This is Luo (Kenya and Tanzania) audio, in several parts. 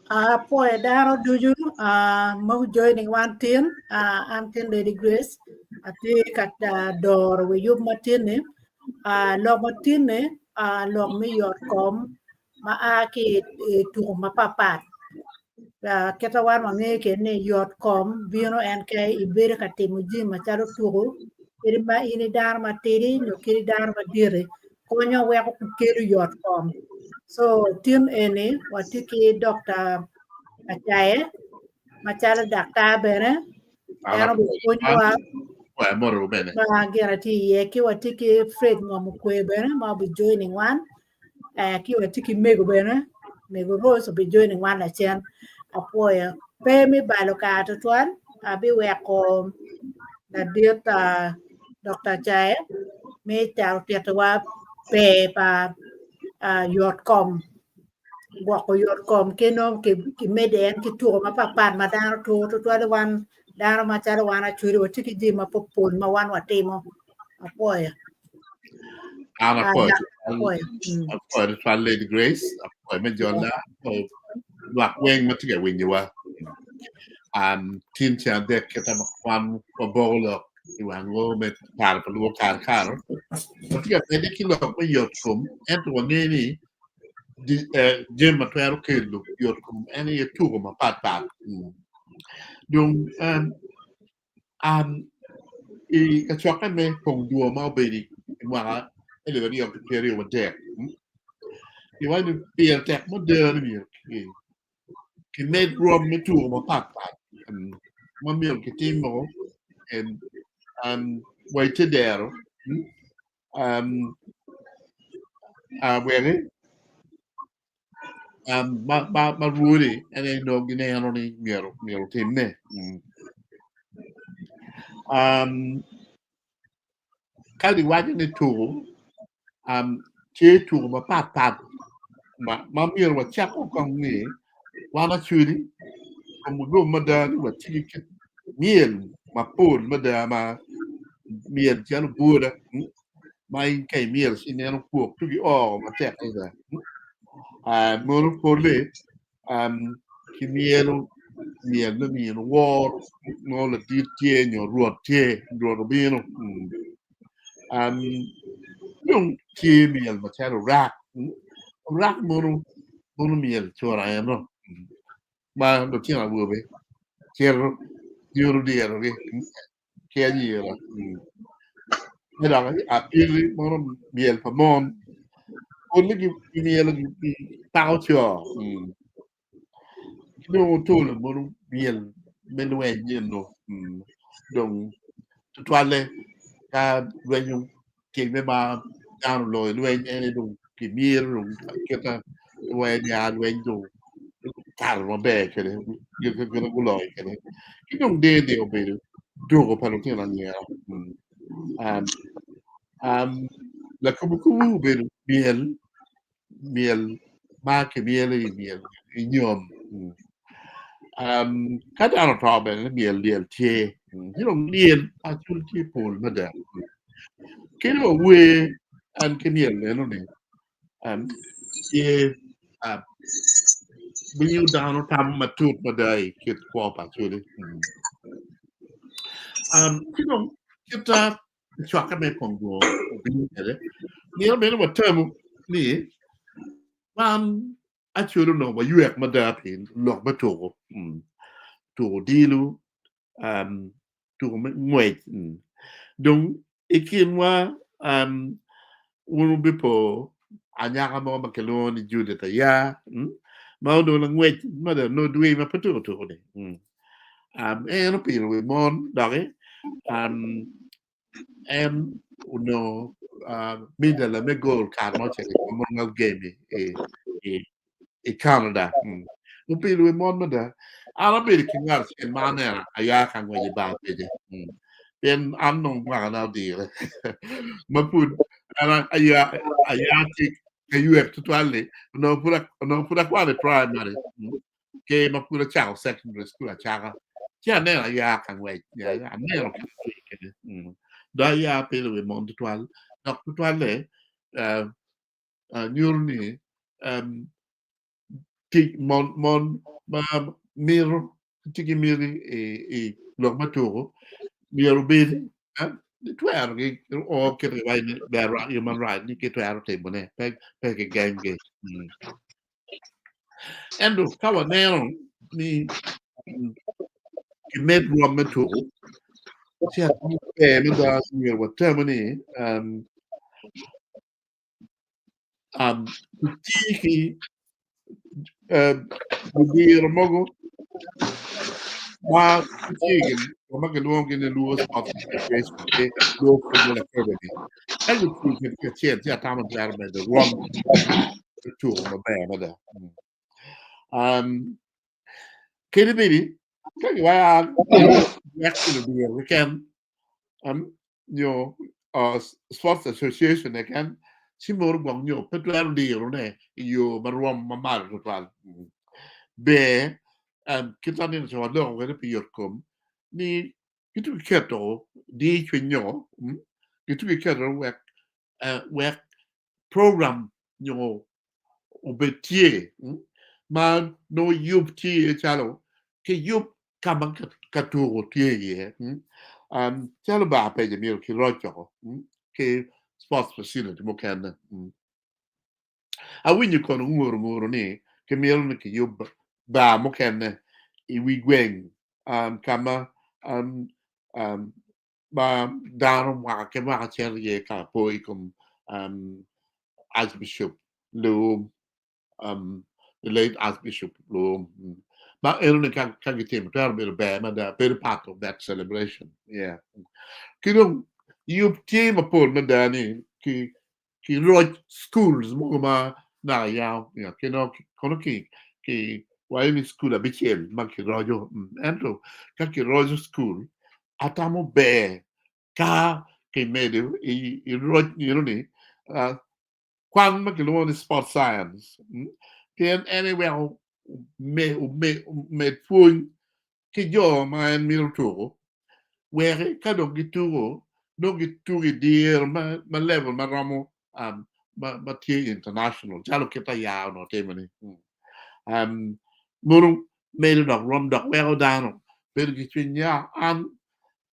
Poi daro duju mau joining one team am tin Lady Grace ati kat dor we yub matine log matine log mi yor kom ma aki tu ma papat keta war ma nge ke ne yot kom bino en ke ibere ka timu ji ma charo tugo iri ma ini dar ma tiri nyo kiri dar ma dire ko nyo we ko kiri yot kom so tim ene watiki doctor achaye machalo daktar bene Ala eno po. be konyowa Moro bene. ma gerati ye ki watiki Fred ngom kwe bene ma be joining one ki watiki mego bene mego rose be joining one achen apoya pe mi balo ka to twan abi we ko na dieta Dr. Chae mi tar pietwa pe pa yot kom gwak ko yot kom keno ki meden ki tuo ma papat ma dano to wan dano ma chalo wan achuri wati ki ji ma popon ma wan watimo apoya Ala po. apoya Apo twal Lady Grace. Apo me jola. Apo lak weng matiga winyewa. Tin chan dek keta makwan pabolo. Iwan wo me par paluo kar. Matiga pwede kilok me yot kum. Ento wangeni jem matwero kelo yot kum ene ye tugo mapat. Yung I kachwaka me pong duo ma obedi mga ele ni of peri wa dek. You want to be a tech modern mi ki med rom me tugo mapat. Ma mi ki timo and waited there. Where ma ruli ene no gine anoni miero timne. Kali waje ne tugo che tugo mapat ma miero wa chako kong ni wana churi mugo madani wa tiki miel ma pol madama miel chano bura mai kai miel sineno kuok tugi ma tek ida mono pole ki miel no miel war no la tie nyo ruotie bino yung ki miel ma chano rak mono miel chora no ma do tina bube Quiero diero che chiediera era a pirri mono miel famon only gi miel gi taucho no tolo mono miel menwe no donc toile ka venyo che me ba down lo lo ene do che miel che ta we ya do tarmo be che che lo che che non de obere dogo palotino la la kubu ber miel ma ke miel inyom kada ano tobe miel tie miel atul ti pol mada kero we an ke miel no ni ye binyu dano tam matut madai kit kwa pa chuli kita chwaka me pongo binyu ele miel me no term ni achuru no wa yuek madapin lok bato to dilu to ngwet donc ikinwa unu bipo anyaka mo makeloni jude ta ya ma do la ngwet ma da no dwe ma pato to de no pil we mon dage uno mida la me gol kar no che mo ngal game Canada. Upil we mon mada. Ala bir kingar sen manera aya kan we ba pede. Ben anong wa na di. Mapud ala aya tik ke UF tuale no pura quale primary. Ke mapura chao secondary school chaga. Chia ne aya kan we ya ne ro kan we. Da ya pele we mon tuale. Nok tuale nyurni mon miro tiki miri e lo maturo miro bedi twer gi o ke vai bera human right ni ke twer te bone pe ke game ge endo kawa nero ni ki med lo maturo si a mi da ni wa termini tiki budir mogo ma tiki ma ke luong ke ne luo spot situation ke luo football academy and you can get ya tama dar me the rom to ma ba ma da kedi baby ke wa actually we can you know sports association again simor bong yo petuar di ne yo marom mamar total be kita ni so do we pe yorkom ni kitu keto di chenyo kitu keto we program yo obetie ma no yup ti chalo ke yup kamang katuro tie ye chalo ba pe je mi ki rocho ke sports facility mo kan a winyu kon nguru ni ke mi ni ki yup ba mo kan I wi gwen kama ba darum wa ke ma cher ye ka poi kum Archbishop Lou the late Archbishop Lou but everyone can get him to have a very part of that celebration. Yeah. Kino you team upon Madani ki wrote schools more na ya kino kono ki why school a bichel maki rojo entro kaki rojo school atamo be ka ke medu I wrote ni kwan maki lo sport science then anywhere me phun ki jo ma en mil turo where ka do gituro do gituri dir ma level ma ramo ma tie international jalo kita ya no temani muru me do rom do wero dano per gitnya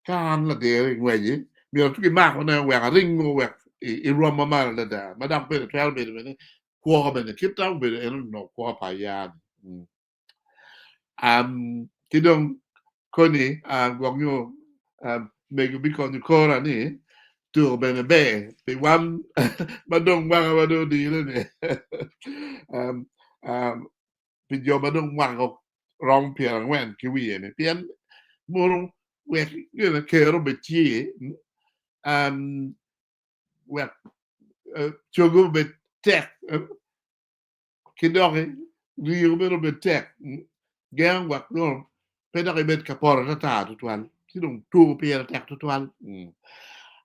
kan la de ngweji mi o tuki ma ko na wera ringo wer I rom ma la da madam per travel be ko be kita be no ko pa ya kidong koni gwang yo megu biko ni kora ni tur bene be pe wan madong wang wado di le ne pe jo madong wang ko rong pia wen ki wi ne pien murung we you know kero be ti we chogo be tek kidong ri be be tek gang wak no peda ke bet kapora ta tuan sidong tu pe tek tuan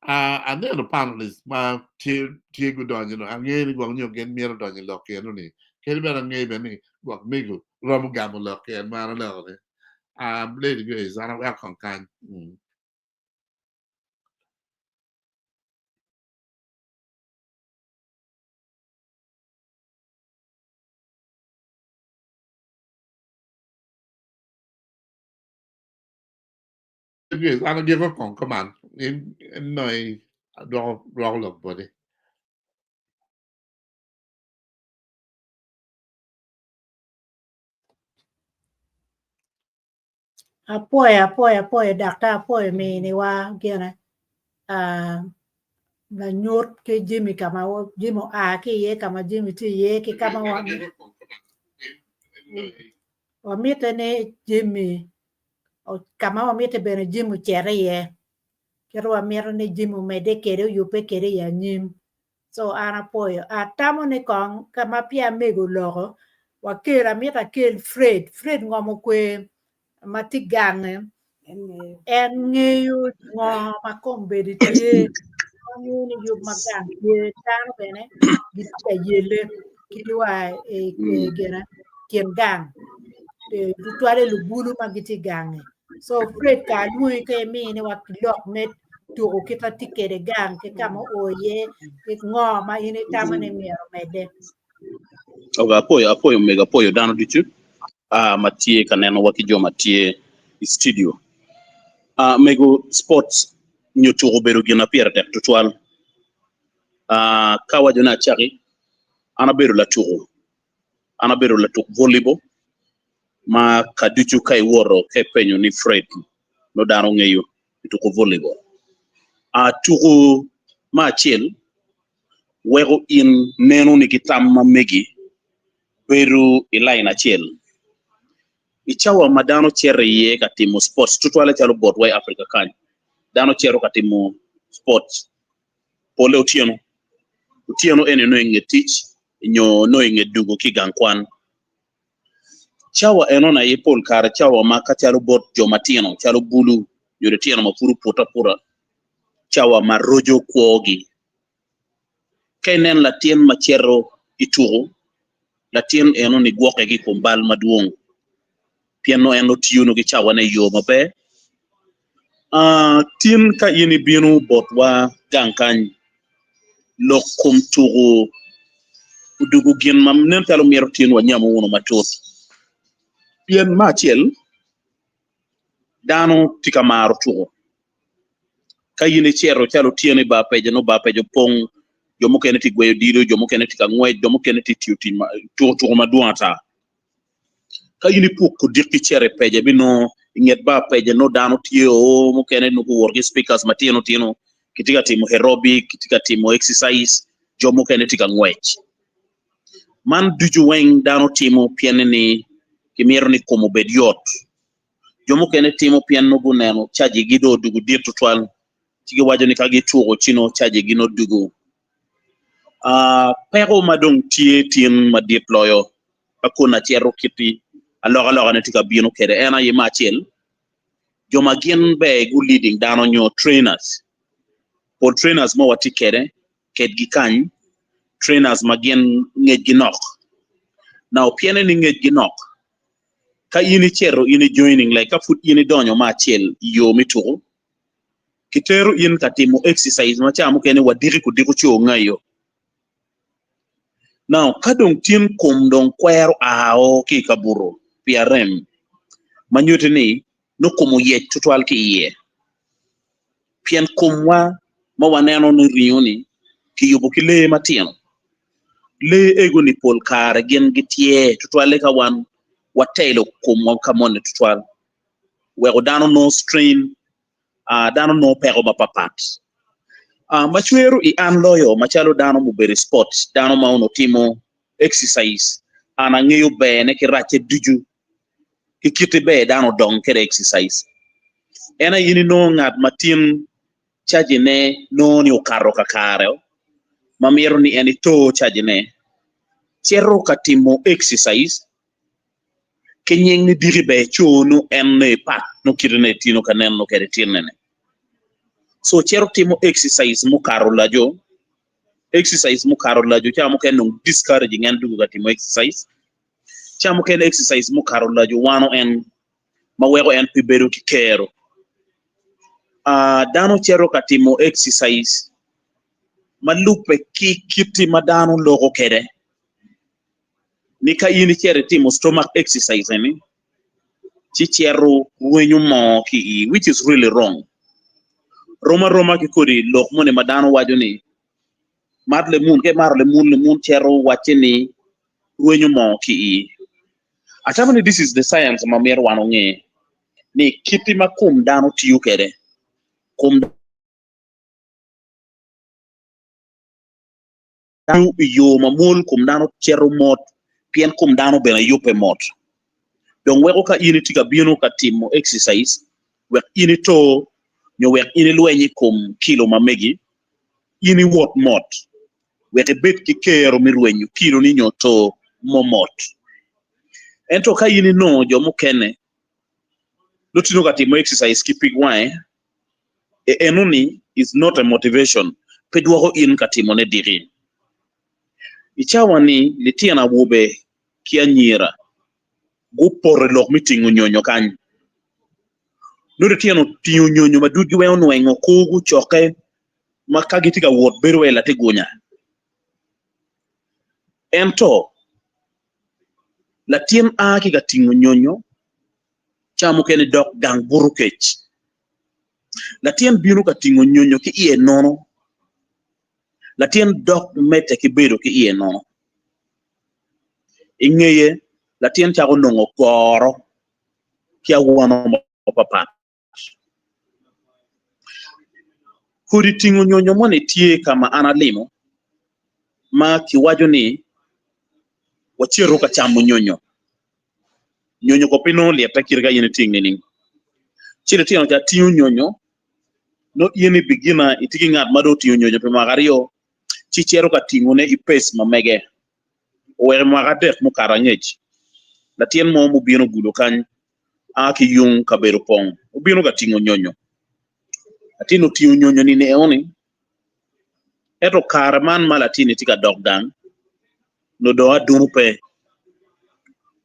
and then the panelists ma tie gudon no angeli gwang nyo gen mier don lo ke no ni ke be ngai be ni gwak megu rom gam lo ke ma na lo ni lady grace ana wa kon kan grace ana ge ko kon kaman in noi do lo body apoy dakta apoy mi ni wa gena na nyot ke jimi kama jimo ke ye kama jimi ti ye ke kama wa mite ne jimi kama wa mite bene jimu chere ye kero wa mero ne jimu mede kere yupe kere ya nyim so ana poyo atamo ne kong kama pia mego logo wa kera mita kel Fred ngomo kwe matigange en ngeyo ngoma kombedi tie ni yu magang ye tano bene gita yele kiwa gena kien gang tutwale lubulu magiti gange so Fred ka lui ke mi ne wa lok net to kita tikere gang ke kama oye ke ngoma ini tama ne miero mede oga apoyo mega apoyo dano dichu matie kaneno wakijo matie studio mego sports nyotugo bedo gina pier tek tutwal ka wajona chaki ana bedo la tuk volleyball ma kaduchu kai woro ke penyo ni Fred no dano ngeyo tuko volleyball tuko ma chiel wego in neno ni kitam mamegi beru ilaina chiel ichawa madano chere ye katimo sports tutwale chalo Boardway Africa kany dano chero katimo sports pole utieno ene no inge tich nyo no inge dugo kigankwan chawa enona ye pol kare chawa maka chalo bot jomatino chalo bulu yore tieno mapuru pura chawa marojo kwogi kainen latien machero ituro latien eno ni gwoke gi kumbal maduong piano eno tiyuno gi chawa ne yo mabe tin ka yini binu botwa gankany lokum turo udugu gin mam nen talo miero tin wa nyamo wono matot pien machiel dano tika maro turo ka yini chero chalo tiene ba pejo pong jomo kene ti gweyo dido jomo kene ti kangwe jomo kene ti tiuti turo maduata ka yini puk dikki chere peje bino inget ba peje no dano tiyo mo kene no worgi speakers matino tino kitika timo aerobic kitika timo exercise jomo kene ti kangwe man duju weng dano timo piene ni kimiro ni komo bediot jomo kene timo piene no guneno chaji gido dugu dir tutwal tigi wajo ni kagi tugo chino chaji gino dugu pero madong tie tien madit loyo akuna chero kiti aloga ne tika bino kere ena ye machiel joma gien be gu leading dano nyo trainers por trainers mo wati kere ket gi kany trainers magien ngej gi nok now piene ni ngej gi nok ka yini chero yini joining like ka fut yini donyo machiel yo mitugo kitero yin katimo exercise machamo kene wadiri kudiku cho ngayo now kadong tin kum dong kwero ao ki kaburo PRM manyote ni no kumu ye tutwal ki ye pien kumwa mawaneno ni rioni ki yubo ki le matino le ego ni pol kare gen gitie tutwale ka wan watelo kumwa kamone tutwal wego dano no strain dano no pero mapapat machweru I an loyo machalo dano mubere sport dano mauno timo exercise ana ngeyo bene ki rache duju ki kiti be dano dong kere exercise ena yini no ngat matin chaji ne no ni ukaro kakare mamiro ni eni to chaji ne chero katimo exercise kenyeng ni diri be chono enne pat no kirene tino kanen no kere tinene so chero timo exercise mukaro lajo chamo ken no discouraging and dugu timo exercise chamo ken exercise mukaro lajo wano en mawego en piberu ki kero dano chero katimo exercise malupe ki kiti madano logo kere ni ka yini chere timo stomach exercise ni chi chero wenyu mo ki which is really wrong Roma ki kodi lok mone madano wajo ni marle mun chero wache ni wenyu mo ki atamani this is the science mamero wano nge ni kiti makum dano tiyo kere kum dano yo mamul kum dano chero mot pien kum dano bena yupe mot don weko ka ini tika bino ka timo exercise wek ini to nyo wek ini lwenyi kum kilo mamegi ini wot mot wek bet ki kero mirwenyu kilo ni nyoto momot ento ka ini no jomo kene lutino ka timo exercise ki pigwae enuni is not a motivation pedwako in ka timo ne diri ichawani litiana wube kia nyira gupore lok mitingu nyonyo kanyo nure tiano tiyo nyonyo madugi weo nwengo kugu choke makagi tiga wot berwe la tigunya ento la tien a ki ga tingo nyonyo chamu kene dok gang buru kech la tien binu ka tingo nyonyo ki iye nono la tien dok mete ki bedo ki iye nono ingeye la tien chago nongo koro ki awano papa kuri tingo nyonyo mone tie kama analimo ma kiwajo ni wachiro ka chamo nyonyo ko pino le pakirga yene tingi ni chire tino ja tingo nyonyo no yene bigina itiki ngat mado tingo nyonyo pe magario chi chero ka tingo ne ipes mamege wer magade mu karangej la tien mo mu bino gulo kan aki yung kabero pong ubino ka tingo nyonyo atino tingo nyonyo ni ne oni eto karaman malatini tika dogdan no do adunu pe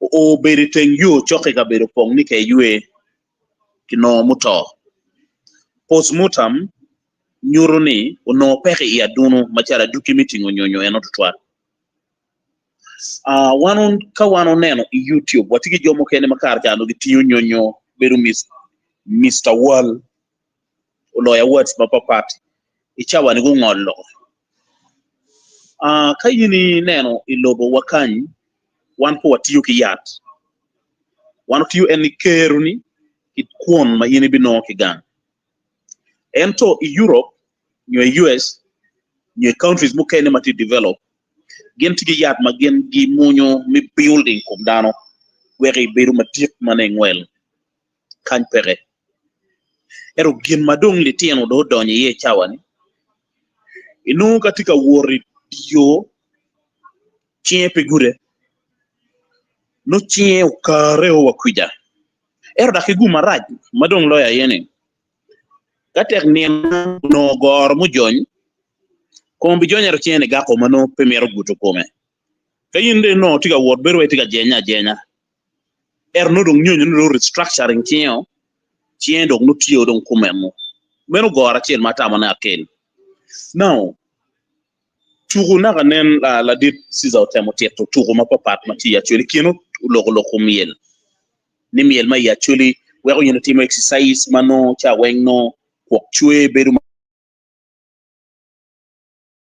o beri ten yo choke ka bero pong ni ke yue kino muto postmortem nyuroni no peke ya dunu machara duki meeting nyonyo eno tutwa wano neno YouTube watiki jomo kene makar jano gitiyo nyonyo beru Mr. Wall lawyer words mapapati ichawa ni gungolo kayini neno ilobo wakanyi wan po watiyo ki yat wan tiyo eni keruni it kwon ma yini bino ki gang ento Europe nyo US nyo countries mu kene mati develop gen tigi yat ma gen gi munyo mi building kum dano weri beru matik maneng wel kan pere ero gen madong li tieno do donye ye chawani inu katika wori dio chiepe gure no chie ukare o wakuja ero da kiguma raj madong loya yene katek ni no gor mu jony kombi jonyero chiene gako mano pemero guto kome kayinde no tiga word berwe tiga jenya no dong nyonyo no restructuring chien dong no tiyo dong kumemo meno gora chien mata mana akel now tugu na ganen la dit siza otemo tieto tugu mapapat mati actually kino loko miel ni miel ma actually wero yino timo exercise mano cha wengno kwok chwe beru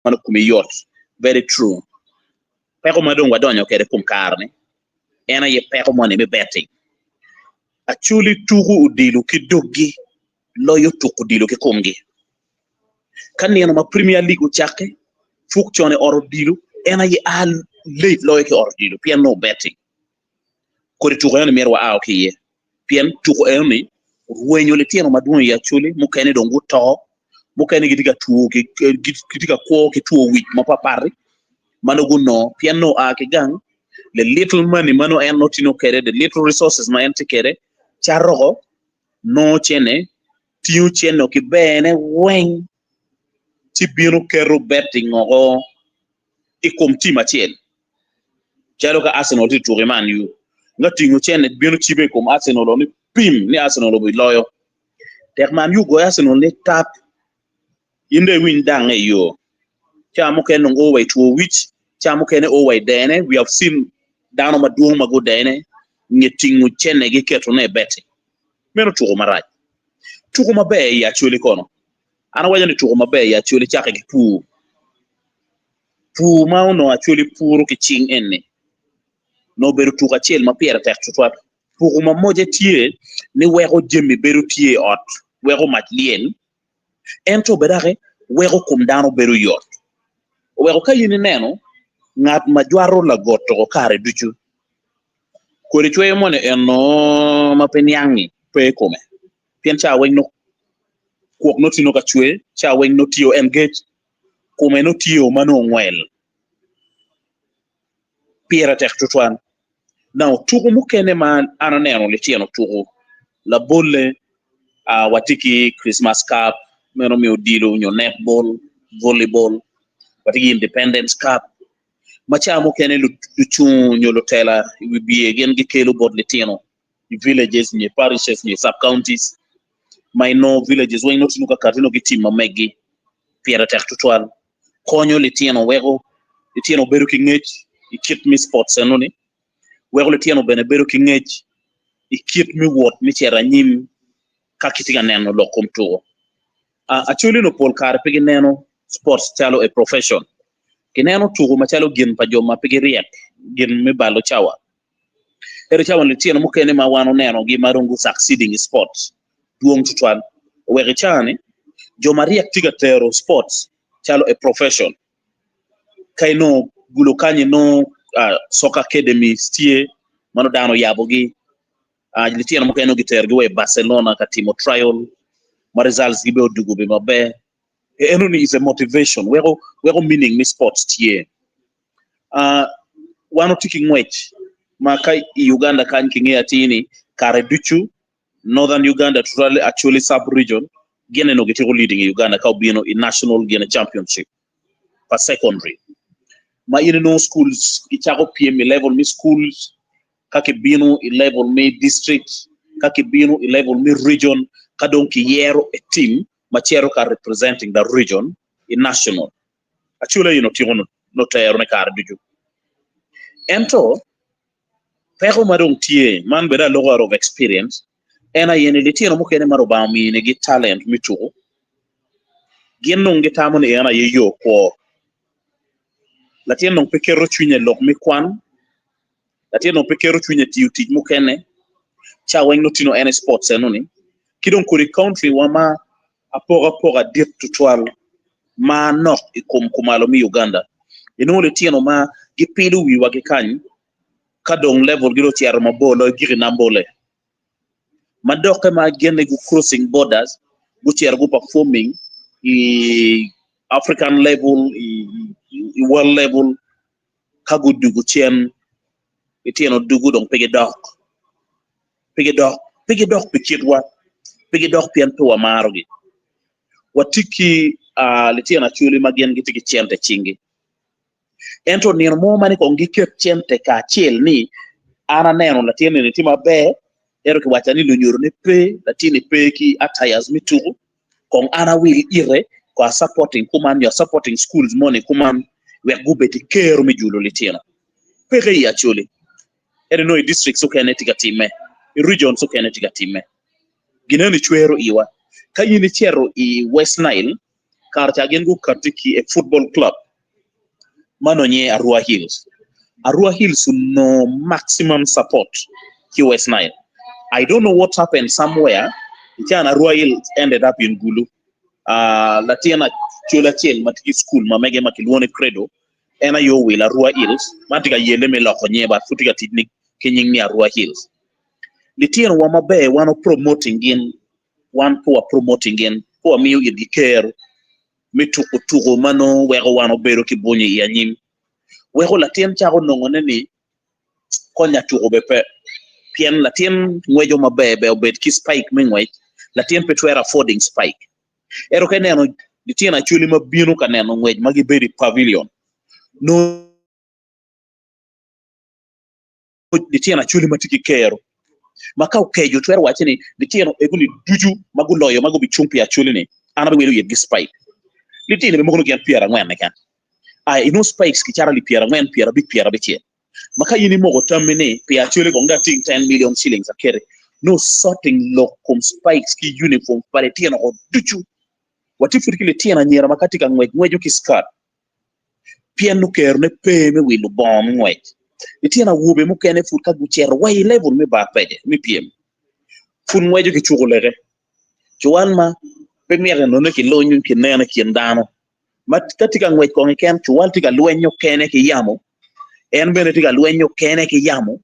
mano kumiyot very true peko madong wadonyo kere kum karne ena ye peko mone me betting actually tugu udilu ki doggi loyo tuku dilu ki kumgi kan yeno ma Premier League uchake fuk chone oro dilu ena ye al late loyo ki oro dilu pien no betting kori tuku yeno merwa ao ki ye pien tuku eni ruenyo le tieno madung ya actually mukene dongu to mukene gitika tuo gitika ko ki tuo wich mapapari mano guno piano ke gang le little money mano en notino kere the little resources ma en tikere charro no chene tiu cheno ki bene wen ti bino kero betting o ikom tima chen chalo ka Arsenal ti tuwe man yu ngatingo chene bino chibe kom Arsenal ni pim ni Arsenal bi loyo tek man yu go Arsenal ni tap inde win dang yo chamu ken no way to which chamu ken o way dene we have seen down ma duong ma go dene nyetingu chene gi keto ne beti meno tugo maraj tugo mabe ya chuli kono ana waja ni tugo mabe ya chuli chake gi pu ma no actually puru ki ching enne no beru tuga chel ma piera tek tutwa pu ma moje tie ni wego jemi beru tie ot wego matlien ento bedare wego kum dano beru yot wego kayini neno ngat ma jwaro la goto ko kare duchu kori chwe mone eno ma penyangi pe kome pien cha wengno kuok no tino ka chwe cha wengno tio engage kome no tio mano ngwel piera tek tutwan now tugo mukene man ana neno le tieno tugo la bolle watiki Christmas Cup meno mi odilo nyo netball volleyball watiki Independence Cup macha mukene lu nyo lotela wibiye gen gi kelo bot le tieno villages ni parishes ni sub counties minor villages when not nuka katino gi team megi piera tek tutwal konyo le tieno wego le tieno beru ki ngech ikit mi sports enoni wego le tieno bene bedo ki ngech ikit mi wot mi chera nyim ka kitiga neno lo kom to actually no pol kar pigi neno sports chalo a profession kineno tugo machalo gin pa joma pigi riek gin mi balo chawa ere chawa le tieno mukene ma wano neno gi marungu succeeding in sports duong tutwan wege chane joma riek tiga tero sports chalo a profession kaino gulo kanye no soccer academy stie mano dano yabogi litiano mo kayno giter gi we Barcelona ka timo trial ma results gi be odugo be mabe enoni is a motivation wego meaning ni sports tie wano tiki ngwech ma kai Uganda kan kinge atini kare duchu northern Uganda totally actually sub region gene no gitiko leading Uganda ka obino in national gene championship pa secondary ma in no schools ichako PM level mi schools kake bino i level mi district kake bino i level mi region ka donki yero a team ma chero ka representing the region in national actually tingo no tero ne kar duju ento pero marong tie man beda logo of experience ena yene litino mo kene maro ba mi ne gi talent mi tugo genno ngi tamone ena yeyo ko latien non pekero chunye lok mi kwan latien non pekero chunye tiuti mo kene cha wen no tino ene sports enoni kidon kuri country wama apora dir tutwal ma no ikom kumalo mi Uganda ino le tieno ma gipilu wi wage kan kadong level giro tiar mabolo giri nambole madoke ma gene gu crossing borders gu tiar gu performing African level world level kagu dugu chen itieno dugu dong pege dok pikidwa pigi dok pian to amarogi watiki litiena chuli magen gitiki chente chingi ento nir mo mani ko ngiket chente ka chiel ni ana neno latieni ni tima be ero ki wachani lo nyoro ne pe latini pe ki attires mitugu kong ana will ire kwa supporting kuman your supporting schools money kuman we gubeti kero mi julo litiena pe re ya chuli ero no district so kenetika time region so kenetika time ginani chwero iwa kayini chero i West Nile karcha gengu katiki a football club mano nye Arua Hills no maximum support ki West Nile. I don't know what happened somewhere ikiana Arua Hills ended up in Gulu latiana chula chel matiki school mamege makilwone credo ena yo wila Arua Hills matika yele me loko nyeba futika tidnik kenying ni Arua Hills litiano wa mabe wano promoting in one poor promoting in poor miu yidi care mituko tugo mano wego wano bero ki bonye ya nyim wego latien chago nongone ni konya tugo bepe pien latien ngwejo mabe be obet ki spike mingwe latien petwera affording spike ero keneno litien achuli mabino kaneno ngwej magi beri pavilion no litien achuli matiki kero makau kejo twer wachini litieno eguni duju maguloyo mago bichumpi achuli ni ana welo yed gi spike litien be mogono gen piera ngwen kan ino spikes ki chara li piera ngwen piera big piera beche maka yini mogo tamine pe achuli gonga ting 10 million shillings akere no sorting lokum spikes ki uniform pare tieno o duju wati furki litiena nyera makati ka ngwejo ki skirt pienu ker ne pe me wilu bom ngwej litiena wube mo kene furka gucher way level me ba peje mi piem fun ngwejo ki chugulere chuan ma pe miere no ne ki lonyu ki nena ki ndano mat katika ngwej ko ken chuan tika lwenyo kene ki yamo en bene tika lwenyo kene ki yamo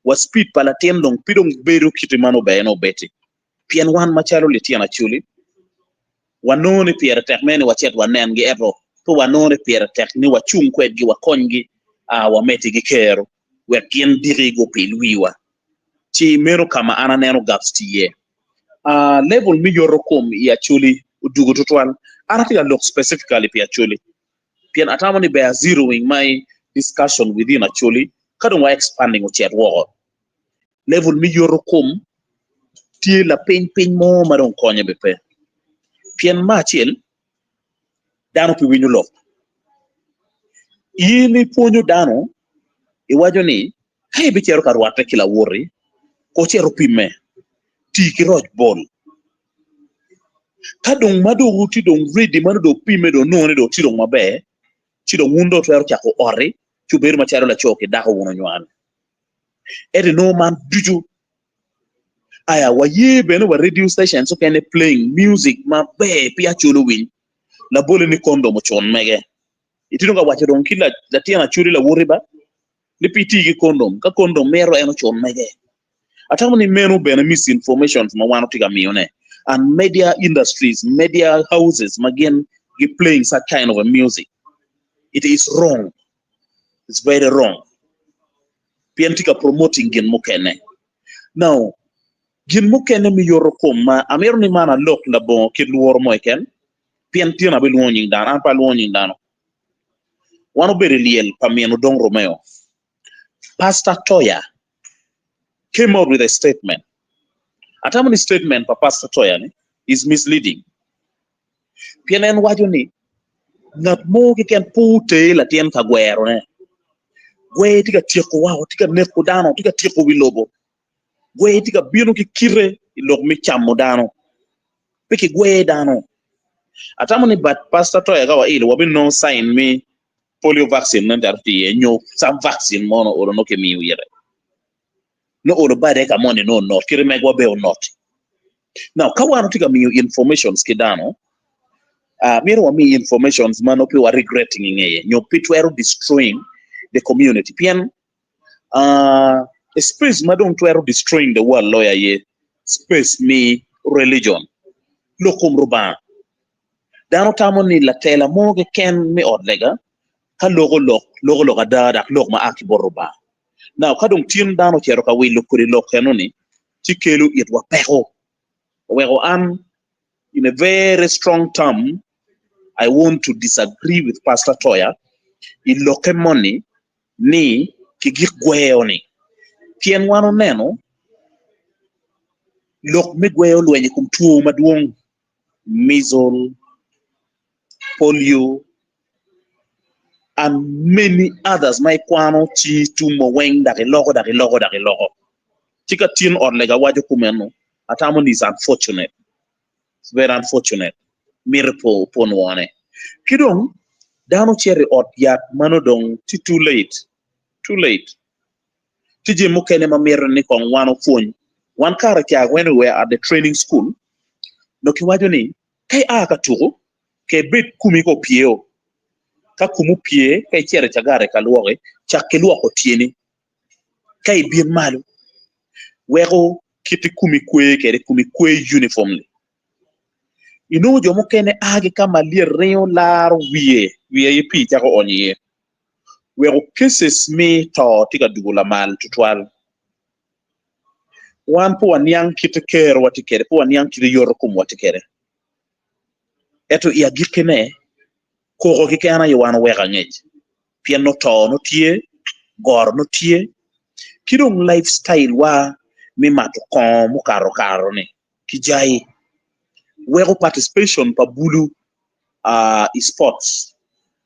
wa speed pala tendong pidong beru kitimano be no beti pien wan machalo litiena chuli wanone piera tekmeni wachet wanen gi ero to wanone piera tekni wachung kwed gi wakongi wameti gi kero we kien dirigo pilwiwa chi mero kama ana neno gaps tiye level mi yoro kom ya chuli udugo tutwal ana tiga look specifically pi actually pian atamani be zeroing my discussion within actually kadon wa expanding uchet wo level mi yoro kom tie la pen mo maron konye be pe pian machiel dano pi winyo lo yini ponyo dano iwajo ni kai be chero karwate kila wori ko chero pime ti ki roj bol ka dong mado uti dong ready mano do pime do none do ti dong mabe ti dong wundo to chako ori tu ber ma chero la choke da ko wono nywan ede no man duju aya wa yebe no wa radio station so can playing music ma be pia chulo win la bole ni kondo mo chon mege itino ga wacho don kila la tiana churi la wuriba ni piti gi kondom ka kondom mero eno chon mege atamu ni menu be na misinformation ma wano tiga mione and media industries media houses again gi playing such kind of a music. It is wrong. It's very wrong. Piantika promoting gin mukene now gin mukene mi yoro koma amero ni mana lok la bon kid luor moiken piantina be luoning dan an pa luoning dano wano bere liel pamieno Dong Romeo. Pastor Toya came out with a statement. Atamani statement pa Pastor Toya ni is misleading. Pianen wajo ni ngat mo ki ken pute la tien ka gwero ne gwe tika tieko wao tika neko dano tika tieko wilobo gwe tika bino ki kire ilok mi chamo dano piki gwe dano atamani but Pastor Toya gawa ile wabi no sign me polio vaccine nan darti nyo some vaccine mono oro no ke mi yere no oro bade ka money no not kire megwa be or not now kawa no tika mi information skidano mero mi informations mano pe wa regretting ngeye nyo pitwero destroying the community pian space madon twero destroying the world lawyer ye space me religion lokum ruban dano tamoni la tela moge ken mi odlega ka logo ada log ma aki boruba now kadong tin dano chero ka wi lokuri lokenoni tikelu it wa pego wego am in a very strong term I want to disagree with Pastor Toya in loke money ni kigik gweo ni tien wano neno lok me gweo lwenye kumtuo maduong measles polio and many others my kwano chi tumo weng dake logo tika tin or lega wajo kumeno atamo is unfortunate. It's very unfortunate miracle pon wane kidong dano cherry ot yat mano dong too late tije mukene mamero ni kong wano phone one kara kya when we were at the training school no ki wajo ni kai aka tugo ke bit kumi ko pieo ka kumu pie kai chere chagare ka luoge chakke luoko tieni kai bien malu wego kiti kumi kwe uniformly jomo kene age kama lie reo lar wiye yipi chako onye wego cases me to tiga dugula mal tutwal wan po wanyang kiti kero watikere po wanyang kiti yoro kum watikere eto iya gikene koko kikana yowana wega ngej pien no to no tie gor no tie kidong lifestyle wa mi mato kon mu karo ne kijai wego participation pa bulu sports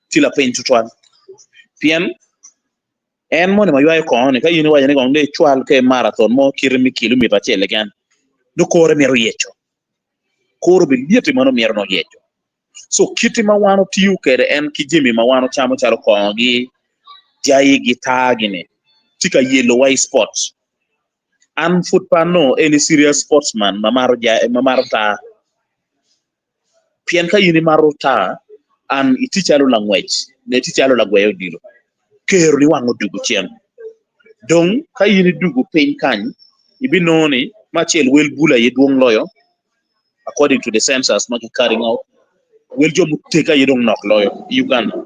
tila pen tutwal pien en mo ne mayoy ko ne ka yini wajane ko nde twal ke marathon mo kirmi kilometer chele gan do kore mero yecho koro be liete mano mero no yecho so kiti ma wano tiu kere en kijimi ma wano chamo charo ko gi jayi gi tagine tika yellow white sports and football no any serious sportsman mamaro ta pien ka yini maruta and itichalo language ne tichalo lagweyo dilo kero ni wango dugu chien donc ka yini dugu pen kan ibi noni machel wel bula yedwong loyo according to the census maki carrying out wel jo muteka yedong nok loyo Uganda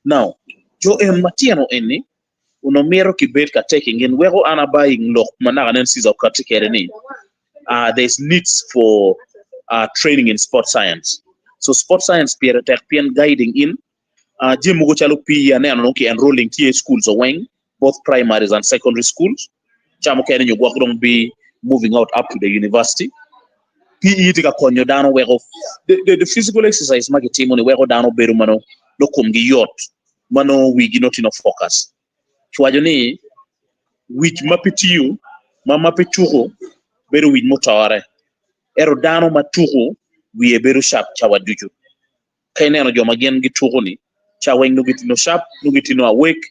now jo en matiano eni uno mero kibet ka taking in wego ana buying lock managa nen siza katikere ni there's needs for training in sport science so sport science peer pian guiding in jimugo chalo pi ne no ki enrolling TA schools weng both primaries and secondary schools chamo kene nyu gwak dong be moving out up to the university PE tika konyo dano wego the physical exercise magi timo ni wego dano beru mano no kumgi yot mano wigi not enough focus chwajo ni which mapitiyo mapichugo beru wich motore ero dano matugo wiye beru sharp chawaduju kay neno joma gen gi tugo ni chaweng no gitino sharp no gitino awake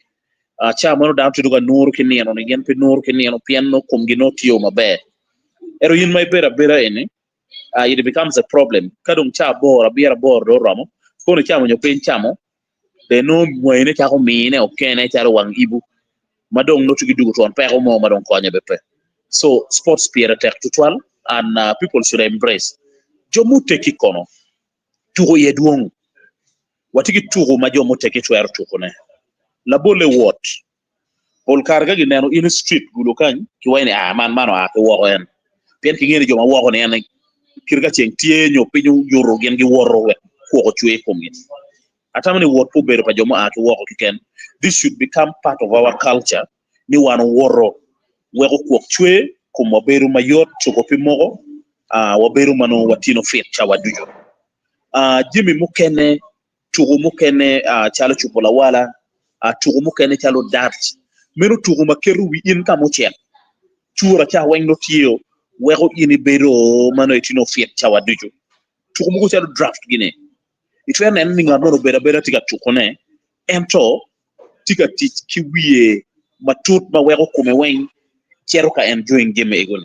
cha mano dam tuduga nur kineno ni gen pe nur kineno piano kum gino tiyo maber ero yin may bera ene it becomes a problem kadung cha bor abiera bor do ramo kono chamo nyo pen chamo de no moyene cha ko mine okene cha wang ibu madong no tugi dugo ton pe ko mo madong konya bepe so sports piera tek tutwal and people should embrace jomu teki kono tugo yeduong watiki tugo ma jomu teki twer tugo ne la bole what ol karga gi neno in street gulo kan ki wayne man ke wo en pen ki ngene joma wo ne en kirga cheng tie nyo pinyu yoro gen gi woro we ko chwe komi atamani what po bere pa joma ke wo ken this should become part of our culture ni wan woro we ko chwe ko maberu mayot to ko pimogo waberu mano watino fit chawadujo jimi mukene tugu mukene chalo chupola wala tugu mukene chalo dart meno tugu makeru wi in kamo chen chura cha wengno tiyo wego ini bero mano itino fit chawadujo tugu muko chalo draft gine itwen en ninga no bera tiga tukone ento tiga tich kiwiye matut ma wego kume weng chero ka enjoying game egol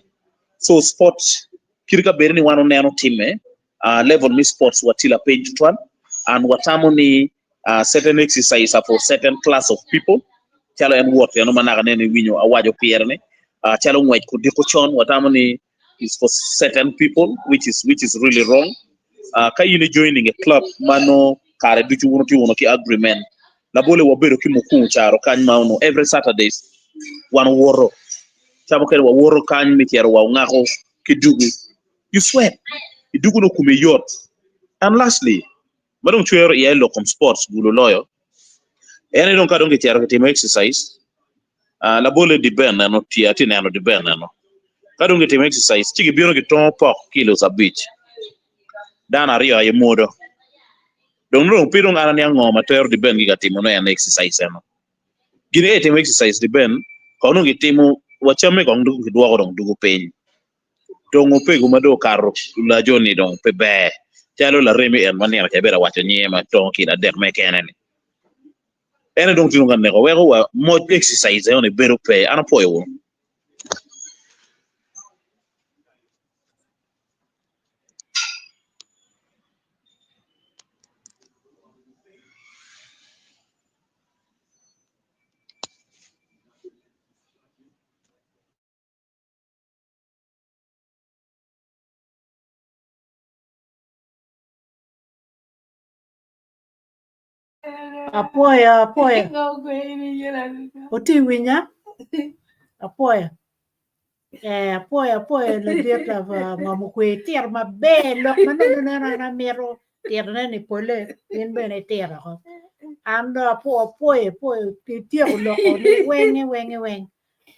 so sports kirika berni wano neno time level mi sports watila page twan and watamo ni certain exercise for certain class of people chalo en wot yano managa nene winyo awajo pierne chalo ngwaj ko diko chon watamo ni is for certain people which is really wrong ka yini joining a club mano kare duchu wono ki agreement la bole wabero ki muku charo kan mauno every Saturdays wan woro chamo kere wa woro kan mi tiaro wa ngako ki dugu you sweat idugu no kume yot and lastly madong chuero ye locum sports gulo loyo ene don ka don ke tiaro ke exercise la bole di ben no tiati no di ben no ka don ke exercise tigi biro ke ton pok kilos a beach dana rio ye modo don no piro ngana ni ngoma ter di ben ga timo no en exercise no gine exercise di ben ko no gitimo wachame ko ndugu kidwa ko ndugu peny dongo pego mado karo la joni don pe be chalo la remi en maniera che bera wacho nyema don ki la der me kenene ene don tinu ngane ko wego wa mo exercise on bero pe ana poyo Apoya. Oti winya? Apoya. Apoya na dieta mamu kwe tier ma bello, ma non na mero tier ni pole, in bene tier ko. Ando apoya tier lo ko ni weng.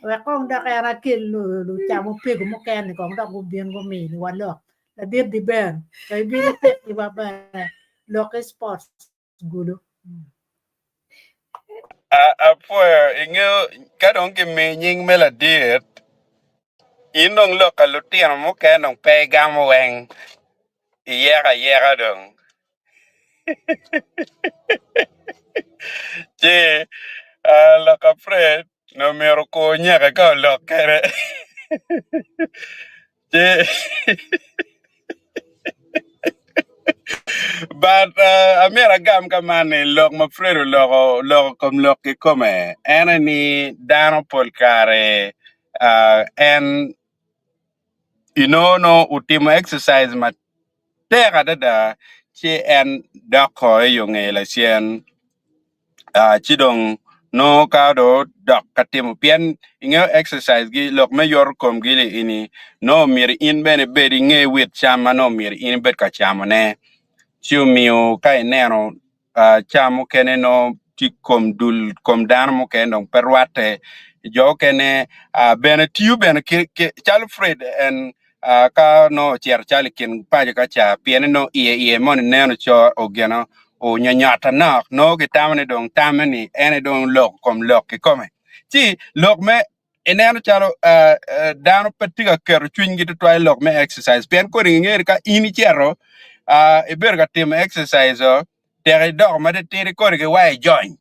Wa kong da kaya kil lu chamo pego mo kaya ni kong da go bien go mi ni walo. La dir di ben. Kay bi ni ba lo ke sports gulo. Apoya ingo kadong ke menying meladiet inong lo kalutian mo kaya nong pegam weng yera dong che lo ka fred no mero ko nyaka ka lo kere che but amera gam kamane lo ma fred lo kom lo ke come enani dano polkare and no ultima exercise ma tera dada che en dako yo ngela sien chidong no ka do dak katim pian inge exercise gi lok me yor kom gi ini no mir in bene bedi nge wit chama no mir in bet ka chama ne chiu miu kai neno chamu kene no ti kom dul kom dan mo ken dong perwate jo kene bene tiu bene ke chal fred en ka no cher chal kin pa ka cha pian no ie mon neno cho ogeno o nyanyata no ke tamane dong tamani ene dong lok kom lok ke come chi lok me eneno chalo dano petiga kero chuny gi to try lok me exercise pien ko ring'er ka ini chero iber ka tim exercise tere dog ma de tere ko ge wai join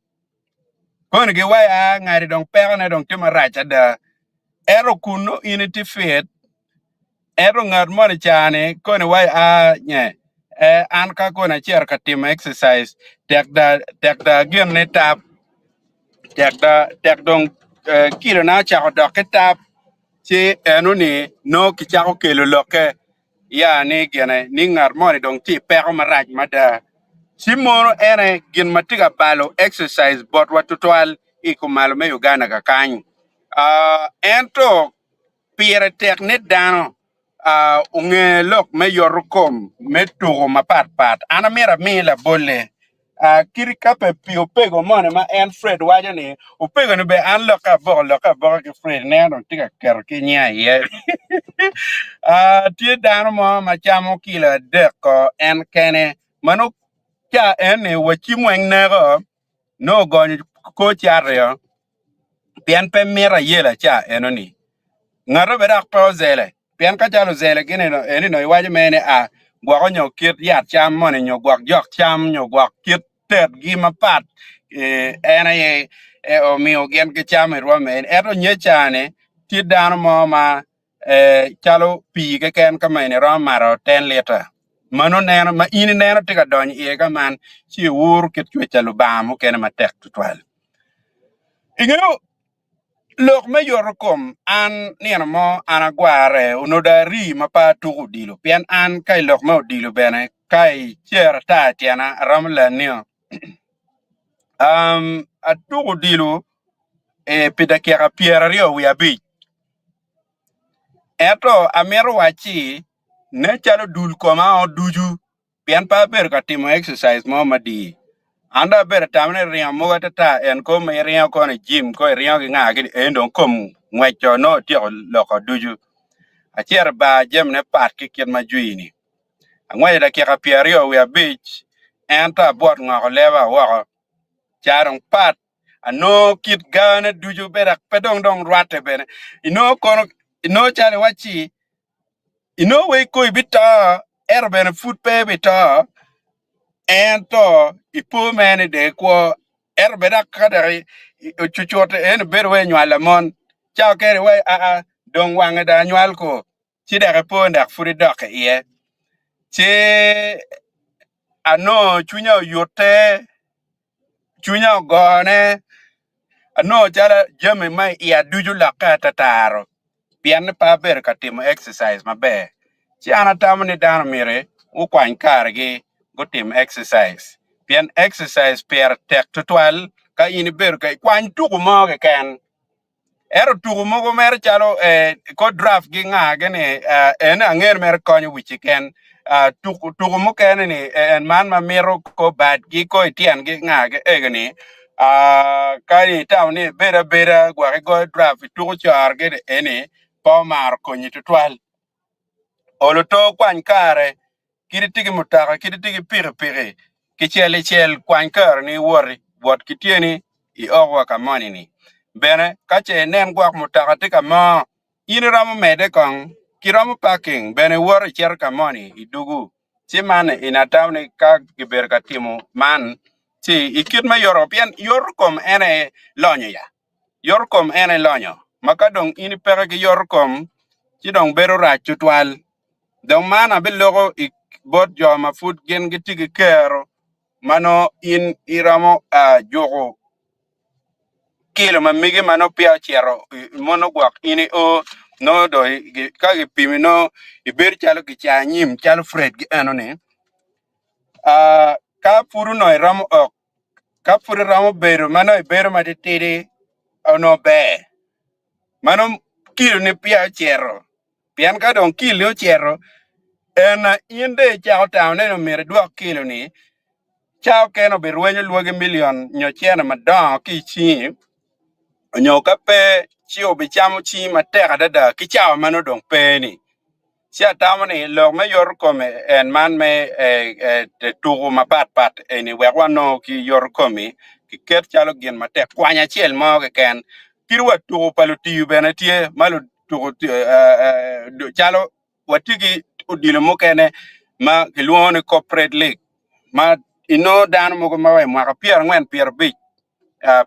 ko ge wai ngari dong pega ne dong tim racha da ero kuno unity fit ero ngat mo chane ko ne wai nye an ka ko na cher ka tim exercise tek da gen ne tap tek dong kilo na cha do ke tap che eno ni no ki cha ko kelo loke ya ni gene ni ngar mo ni dong ti pe ko maraj mada simono ene gin matiga balo exercise bot wat total iko malo me Uganda ka kan ento pire tek ne dano unge lok me yorkom me tugo mapat ana mera mila bolle kiri kape pio pego mone ma en Fred waja ni upego ni be an loka bo ke Fred ne no tiga ker ki nya ye tie dano mo ma chamo kila deko en kene mano cha en ne wachi mwen nego no gonyo ko charyo pian pe mera yela cha enoni ngaro bedak po zele pian ka chalo zele gine no eni no iwaje mene gwa nyo kit yat cham mone nyo gwa jok cham nyo gwa kit tet gi mapat ena ye o mio gen ke cham ro men ero nye chane ti dano mo ma chalo pi ke ken ka mene ro maro 10 liter mano neno ma ini neno tika donyi ie ka man chi wur kit chwe chalo bamu kene ma tek tutwal ingeno lok me yorkom an nieno mo anagware unodari mapa tugu dilo pian an kai lok me dilo bene kai cher ta tiana ramla nio atugu dilo pida kiaka piera rio wi abi eto amero wachi ne chalo dul koma o duju pian pa ber ka timo exercise mo madi anda ber tamne ria mo ta en ko me ria ko ne gym ko ria gi nga gi endo kom ngwecho no ti loko duju a cher ba jem ne pat ki kien ma juini angwe da ki ka pierio we beach enta bot nga ko leva wa charong pat ano kit gane duju berak pedong dong rate bene ino kono ino chale wachi ino we ko bita bene food pe bita ento ipu mene de ko berak kada chuchote en berwe nyala mon chao kere we dong wange da nywal ko chida ka po ndak furi dok ye che ano chunya yote chunya gone ano jara jame mai ya duju la ka tataro pian pa ber ka timo exercise mabe chi ana tamni dan mire u kwan kargi go tim exercise pian exercise per tek tutwal ka in ber ka kwan tugu mo ke ken ero tugu mo go mer chalo ko draft gi nga gene en anger mer konyo wichi ken tugu mo ken ni en man ma mero ko bad gi ko tian gi nga ge egni kani taw ni bera gwa go draft tugu char ge eni po mar ko ni tutwal olo to kwan kare kiritigi mutaka kiritigi pire kichel kwan kar ni wori bot kitieni I ogwa ka money ni bene kache nen gwak mutaka tika ma iniramu mede kong kiramu parking bene wori cher ka money idugu chi mane inatawni ka giber ka timu man chi ikit ma European yorkom ene lonyo ya yorkom ene lonyo makadong ini pere ki yorkom chi dong bero rachutwal dong mana bilogo bot jo ma food gen gitigi kero mano in iramo jogo kilo ma migi mano pia chero mono gwak ini o no do ka gi pimi no iber chalo ki chanyim chalo Fred gi anone ka puru no ramo ok ka puru ramo bero mano bero ma tiri ono be mano kilo ni pia chero pian ka don kilo chero en inde chao town no mere dwa kilo ni chao keno berwenyo luogi million nyo chena madon ki chi nyo ka pe chi obi chamo chi mateka dada ki chao mano dong pe ni si atamani lo me yor kome en man me te tugu mapat eni wekwa no ki yor komi ki ket chalo gin matek kwanya chiel mo ke ken kirwa to palo ti benatie malo to chalo watigi udilo mokene ma kilwone corporate league ma ino dan mo ma wa ma pier ngwen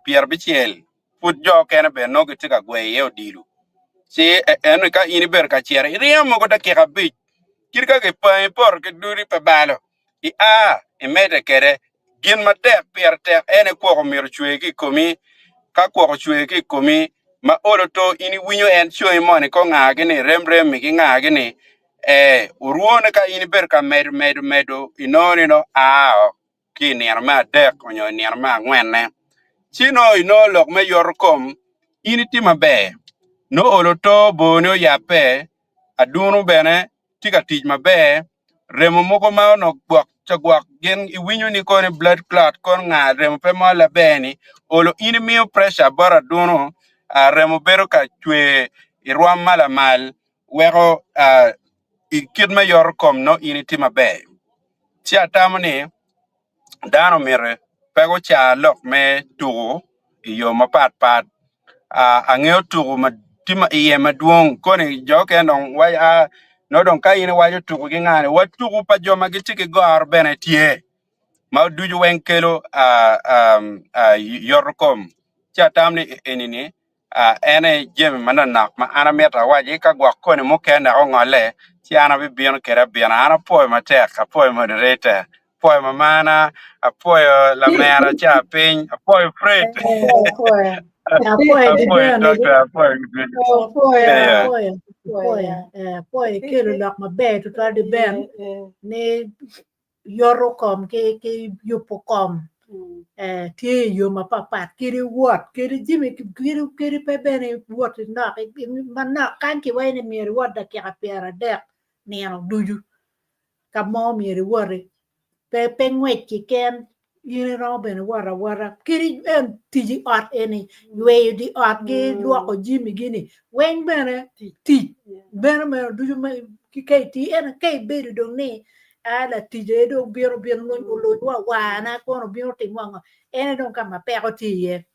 pier bichiel put jo kene be no gitika gwe ye odilu si en ka ini ber ka chiere riam mo da ke gabi kirka ke pa por ke duri pa balo i mede kere gin ma tek pier tek ene ko mir chwe ki komi ka ko chwe ki komi ma oro to ini winyo en chwe mo ne ko ngage ni remrem mi ngage ni uruone ka ini ber ka medo inoni no ki nirma dek onyo nirma ngwenne chino ino lok me yor kom ini ti mabe no olo to bono yape adunu bene tika tij mabe remo moko ma no gwak chagwak gen iwinyo ni kone blood clot kon nga remo pe mo la beni olo ini mio pressure bara dunu remo bero ka chwe irwam mala mal wero ikid me yor kom no ini ti mabe ti atamani dano mere pego cha lok me tugu iyo mapat angeo tugu ma tima iye maduong koni joke non wai no don ka ine wajo tugu gi ngane watugu pa joma gitiki gor bene tie ma duju wen kelo yorkom cha tamni enini ene jem manana ma ana meta waji ka gwa koni mokenda ongole ti ana bi bion kera biana ana poe mateka poe moderator poe mamana apoyo la mera cha piny apoyo Fred apoyo di bene doctor apoyo kelo lok maber to try di ben ne yoro kom ke yupo kom ti yo ma papat kiri wot kiri jimi kiri pe bene wot na manna kan ki wayne mi wot da ki apera dek ni ano duju ka mo mi wore pe ngwet ki ken yini roben wara kiri en tiji art eni we di art ge luoko jimi gini wen bene ti bene duju ma ki kai ti en kai be do ni ala tije do biro lo wa na ko biro ti mo en don kama pe ko ti ye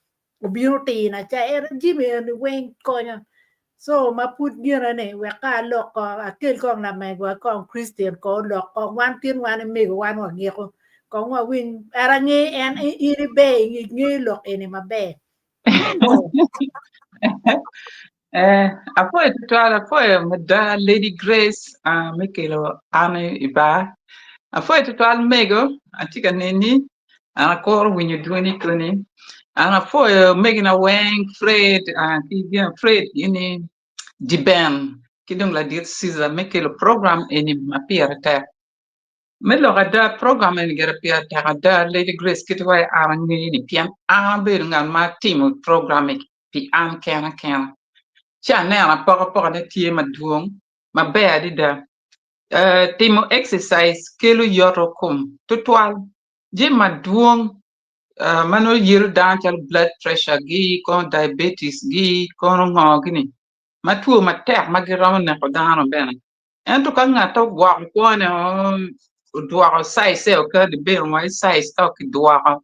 biro ti na cha er jimi en wen konya so ma put gira ne we ka lo ko atel ko na me go ko Christian ko lo ko wan tin wan me go wan wa ngi ko wa win ara ngi en iri be ngi lo ene ma be apoyo tutwala apoyo mada Lady Grace Mikelo ane iba apoyo tutwala mego atika nini anakor winyo duani tuni apoyo megina weng Fred kigia Fred ini diben kidong la dir siza Mikelo program ini mapia ta melo gada program ini gara pia ta gada Lady Grace kitwa arangi ni pian ber ngan ma team program pi an kana cha na poko ne tie maduong maber dida timo exercise kelo yoro kum tutwal je maduong mano yir dan chal blood pressure gi kon diabetes gi kon ngogini matuo matek magiram ne ko dano bene ento ka ngato gwa ko ne dwa size o ka de be my size to ki dwa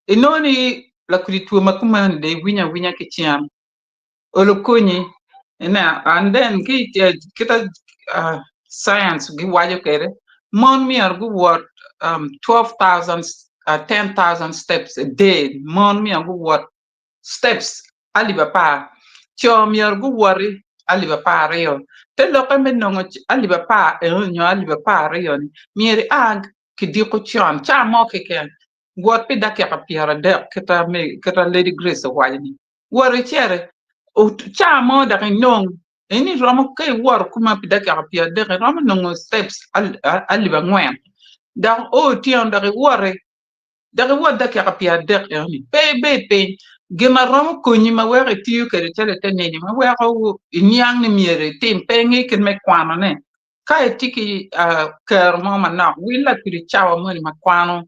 inoni la kulitu makuman de winya kichiam olokonyi na and then kita science gi wajo kere mon mi argu what 12,000 10,000 steps a day mon mi argu what steps aliba pa cho mi argu wori aliba pa reyo te lo ka men no aliba pa nyo aliba pa reyo mi ri ag ki di ko chon cha mo ke what pe da ke ka piara de kita Lady Grace wajini wori chere o chamo da nong eni romo kai war kuma pida ka pia de romo nong steps ali ba ngwen da o tion da war da ka pia de ni pe gema romo ko ni ma were tiu ke tele tene ni ma were o nyang ni miere tim pe ngi ken me kwano ne kai tiki ker mo ma na willa ti chawa mo ni ma kwano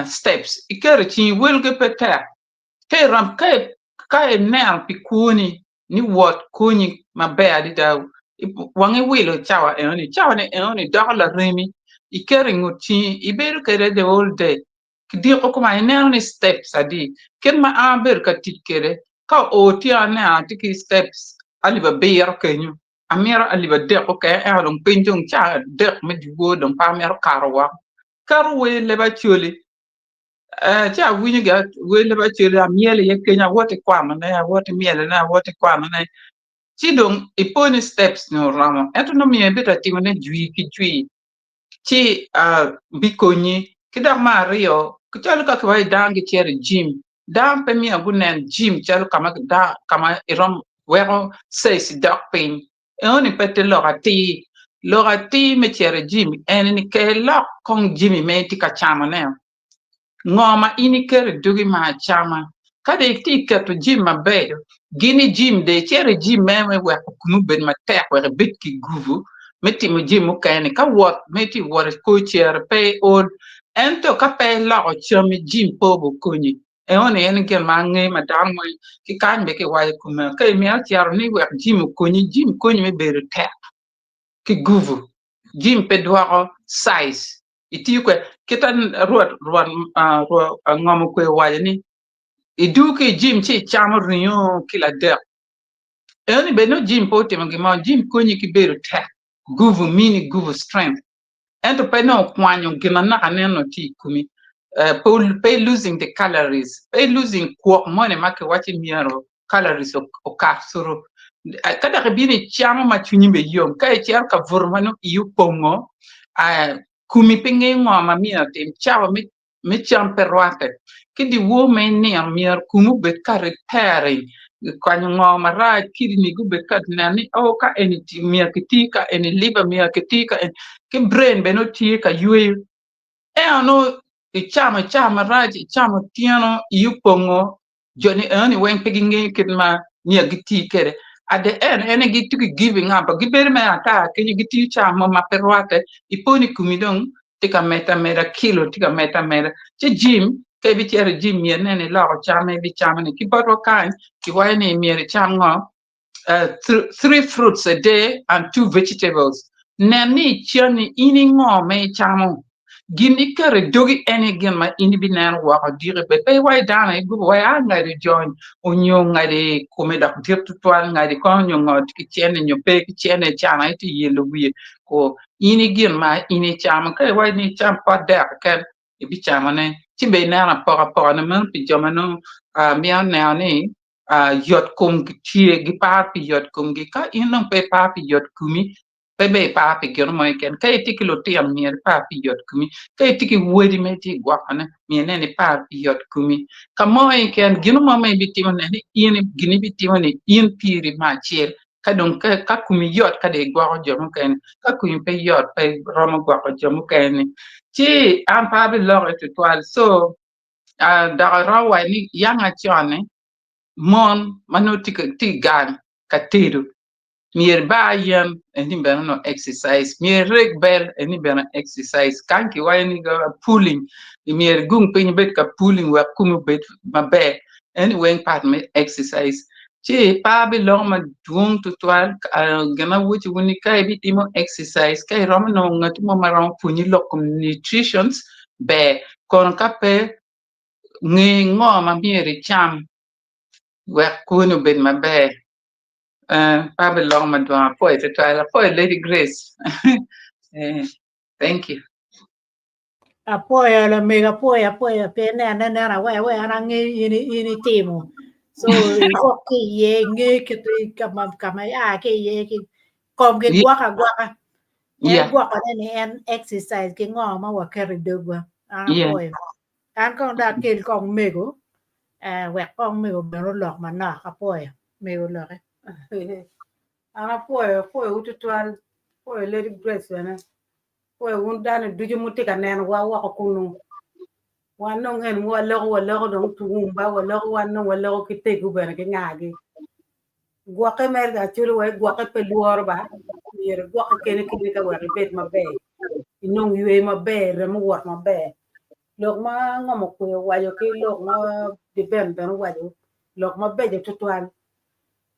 steps ikere chi welge peta ke ram kai ner pikuni ni what kuni maber dida wangi wilo chawa ne dollar remi ikering uti iberu kere the whole day kidi ko kuma ner ni steps adi ken ma amber ka tikere ka o ti ana tiki steps ali ba beer kenyu amira ali ba de ko ke alon penjong cha de me di go don pa mer karwa karwe le ba chuli cha winyi ga we le ba chuli amiele ye kenya wote kwa na wote miele na wote kwa na chi dong iponi steps no ramo eto no mi beta timone jui ki jui chi bikonyi kida mario kuchal ka kwai dangi chere gym dam pe mi agunen gym chal kama da kama irom wero says doc pain e oni pete logati me chere gym en ni ke lo kong gym me tika chama ne ngoma ini kere dugi ma chama kade ti to gym ma be gini gym de chere gym me we kunu ben ma tek we bit ki guvu meti mo gym mo kane ka wot meti wot ko chere pay on ento ka pay la o chami gym po bo kuni e on en ken ma ngai ma dam mo ki kan be ke wa kuma ka mi al chere ni we gym kuni me be tek ki guvu gym pe doaro size iti ko kitan ruat ngam ko wajani iduke gym chi chama riyo kila de eni be no gym pote ma gym ko ni ki beru ta guvu mini guvu strength ento pe no kwanyo gina na kaneno ti kumi pay losing the calories pay losing ko money make wachi miaro calories o kapsuro kada bini chama machunyi be yom ka chiar ka vormano yu pongo kumi pinge ngoma mia tem chawa mi cham perwate kidi wo me ne miar kumu bet ka repairing kwanyo ngoma ra kidi ni gu bet ka nani o ka eniti mia kitika eni liver mia kitika ke brain be no ti ka yue no chama ra chama tiano yu pongo joni ani wen pinge kidma nia giti kere at the end ene gitu giving up gibere me ata kenyi gitu chama ma perwate iponi kumidong tika meta kilo tika meta che gym ke bi chere gym mie nene la chama bi chama ne ki botro kan ki wani mie chama 3 fruits a day and 2 vegetables nani chani ini ngome chama gini kare dogi ene gen ma ini binan wa dire be pe wai dana igu wai ngari join onyo ngari komeda dirtu twal ngari konyo ngot ki chene nyo pe ki chene chana iti yelo wi ko ini gen ma ini chama kai wai ni cham pa da kan ibi chama ne timbe na pa na man pi jama no mia na ni yot kum ki tie gi pa pi yot kum gi ka ino pe pa pi yot kumi bebe pa pi gyo mo ken kay tiki lo tiam ni pa pi yot kumi kay tiki wodi me ti gwa kana mi ne ni pa pi yot kumi ka mo ken gino mo me bi ti mo ne ni gini bi ti mo ni in piri ma chiel ka don ka kumi yot ka de gwa jo mo ken ka kumi pe yot pe romo gwa jo mo ken ti am pa bi lo et toile so da ra wa ni yanga chone mon manu ti gan ka tiru mier ba yam eni bena no exercise mier reg bel eni bena exercise kanki wayni ga pulling mier gung pin bet ka pulling wa kumu bet mabe eni wen part me exercise che pa bi long ma dung to twal gana wuti woni kai bi timo exercise kai rom no ngati mo maron puni lokum nutritions be kon kape ngi ngoma mier cham wa kunu bet mabe probably long my door poet to try poet Lady Grace. Thank you. Apoyo la mega apoyo pe ne na we ana ngi ini timo so go ki ye ngi ki kama ya ki ye ki kom ke gwa ka Yeah. gwa ka ne en exercise ki ngo ma wa kere dogwa apoyo an kon da kel kong mego we kong mego bero lok mana apoyo mego lok apoyo ututwal apoyo Lady Grace na we won dana duju mutika nen wa ko kunu wano ngen walo dong tumba walo kite gu bana ke ngagi gwa ke mer ga chulu we gwa ke peluor ba yer gwa ke kene ka wa bet mabe inong yue mabe remo wat mabe lok ma ngomo ko wa yo ke lok ma de ben wa yo lok mabe je tutwan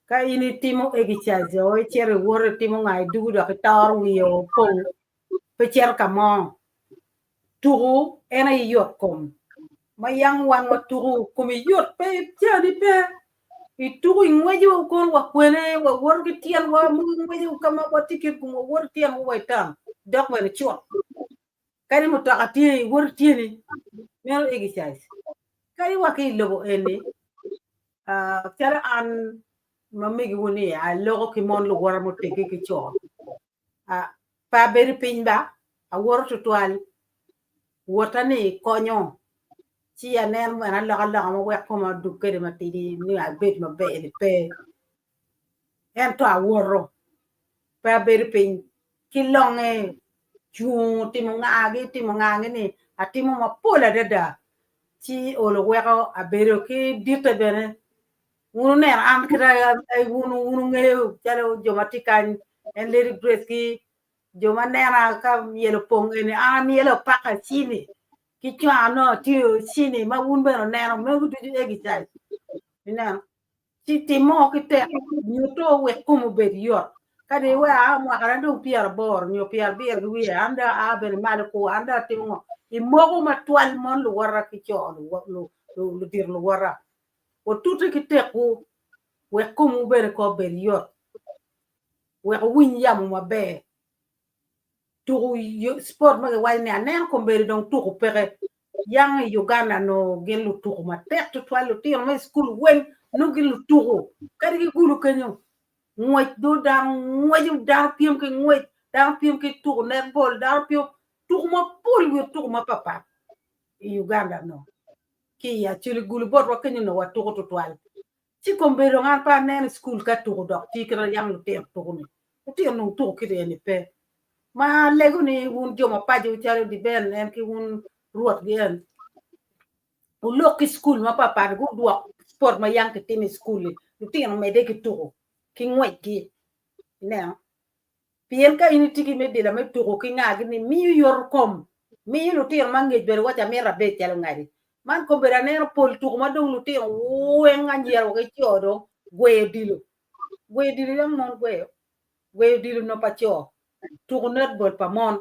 ka ini timo egichaze o chere wore timo ngai dugu do ke tar wi yo pong pe cher kamo turu ena yot kom ma yang wan ma turu kom yot pe jani pe itu ingweji ukon wa kwene wa wor kitian wa ingweji kama wa tikir kuma wor tian wa itam dok wa chwa kari mutakati wor tieni mel egisais kari wa ki lobo ene cara an mamigi woni a logo ki mon lu wara mo tege ki chwa pa beri pinba a wor tutwal wotani konyo ci anen mana la mo wek ko ma du kede ma tidi ni a bet ma be pe en to a woro pa ber pin ki longe ju ti mo ngage ni a ti mo ma pola dada ci o lo weko a bero ki dirte bene wunu ne am kira ay wunu ngeew jalo jomati kan en leri grace ki joma nera ka yelo pong ene an yelo paka chini ki chano ti chini ma wun beno nero me du egi chai ina ti timo ki te nyuto we kumu be yo kade we a mo kara do pier bor nyo pier bier wi anda a be mal ko anda timo I mogo ma twal mon lu wara ki cho lu dir lu wara o tutu ki te ku we kumu be ko be yo we win yam ma be tu sport ma wa ne anen ko be don tu pere yang Uganda no gelu tu ma tek tu twal ti ma school wen no gelu tu kadi ki gulu kenyo ngoy do dang ngoy da piem ke ngoy da piem ke tu ne bol da piem tu ma pol wi tu ma papa Uganda no ki ya chili gulu bot wa kenyo no wa tu tu twal ci ko be ro ngan pa ne school ka tu do ti kra yang lu te tu ni ti no tu ki ni pe ma lego ni wun joma paji charo di ben en ki wun ruot gen u loki school ma papa go do sport ma yang ke tini school lu ti no me de ki tu ki ngwe ki ne pien ka ini tiki me de la me tu ki ngagi ni mi yor kom mi lu ti ma nge ber wa ta me rabe chalo ngari man ko bera ne pol tu ma dong lu ti we nganjero ke chodo gwe dilu yang non gwe dilu no pa cho tournet bol pa mon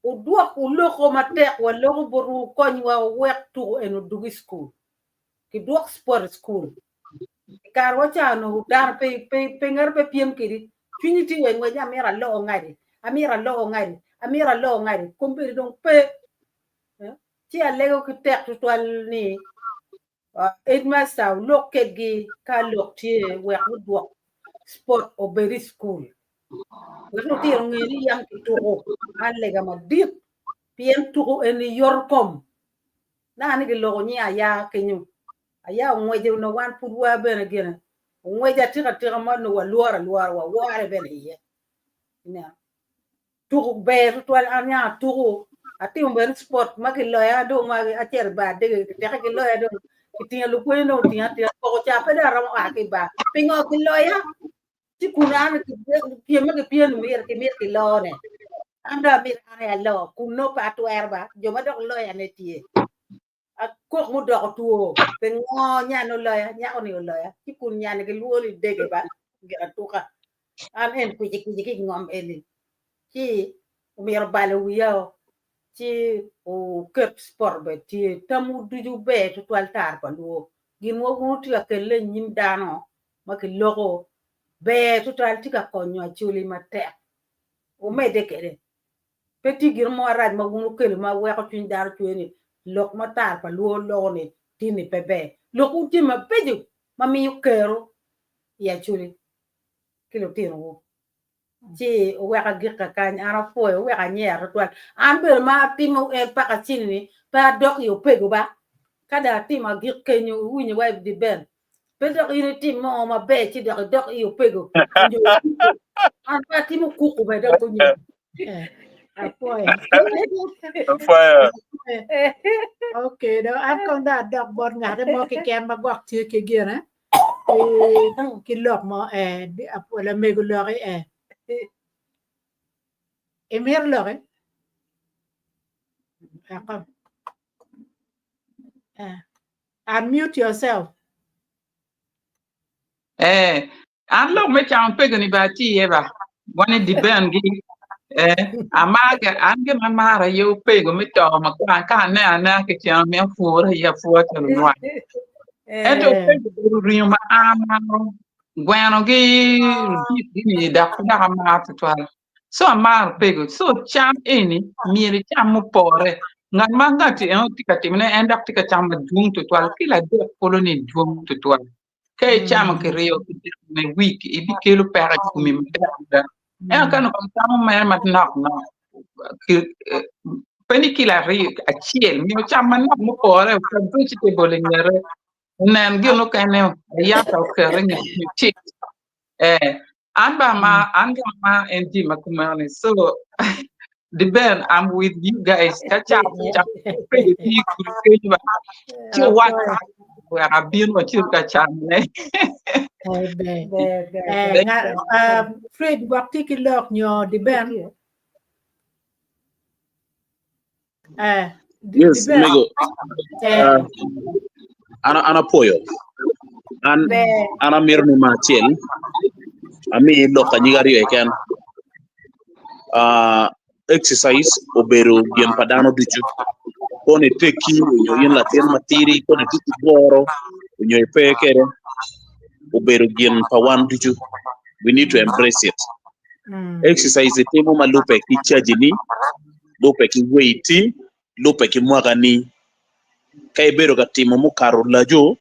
o doa o loko matek wa loko boru kony wa wek tu eno dugi school ki doak sport school kar wacha no dar pe ngar pe piem kiri finiti we ngwe amira lo ngari kompiri dong pe ti alego ki tek tutwal ni edmasa lokke gi ka lokti we doak sport o beri school Wano ti ang ngeli yang tuko alega magdip pien tuko eni yorkom na ani gelo ni aya kenyu aya ngweje no wan purwa bena gena ngweje tira ma no luara wa ware bena ye ina tuko ber twal anya tuko ati umber sport magilo ya do ma acher ba de ka gelo ya do kitinga lu ko no tinga ko cha pe da ram akiba pingo gelo ya ci kunana ki pien mir ki lo ne anda mir ane lo kuno pa tu erba jo ma dok lo ya ne tie a ko mu dok tu pe ngo nya no lo ya nya oni lo ya ci kun nya ne ke luoli dege ba ga tu ka an en ku ji ngom eli ci mir bale wiyo ci o kep sport be ci tamu du be to altar pa lu gin wo mu ti ka le nyim dano ma ke logo be tutal tika konyo chuli mate o me de kere peti gir mo rad ma gunu kel ma we ko tin dar tueni lok matar pa lo ne tini pepe lok uti ma peju ma mi kero ya chuli kilo tino ji o we ka gir ka kan ara fo we ka nyer twal an be ma timo e pa ka chini pa dok yo pego ba kada tima gir kenyo wini wa di ben Pedro ini tim mo ma be ci dok io pego. Anta timo kuku be dok ko nyi. Apoy. Okay, do an kon da dok bor nga de mo ki kem ma gok ti ki gena. Ki lok mo apola mego lori Emir lori. Akam. Unmute yourself. An lo me chang pe ni ba ti e ba woni di ben gi amaga an ge mara yo pe go me to ma ka ne ana ke chang me fu ra ya fu ta no Ento pedo rinho ma ama bueno gi da kuna ma tutwal. So amar pego so cham eni miri cham mo pore ngan manga ti en tikati mene endak tikacham dung tutwal kila de koloni dung tutwal. Kay cham ke rio me week ibi kelo para kumi mda. Kanu kam cham ma mat nak na Penny kila ri a chiel mi cham man mo pore ka vegetable ngere nen gino kene ya ta kere ni chi amba ma endi makumani so the ben I'm with you guys kacha pe ti kuru ke ba chi wat where I've been what you kacha ne Fred waktu kilok nyo di ben Yes, Mego. Ana poyo. Ana mirni machel. Ami lo kanyigari eken. Exercise oberu bien padano dichu. Kone teki unyo yin latin matiri kone tiki boro unyo ipekere oberu bien pawan dichu. We need to embrace it. Exercise temo malupe ki chajini, lupe ki weiti, lupe ki mwagani. Kay bero ka timo mo karo lajo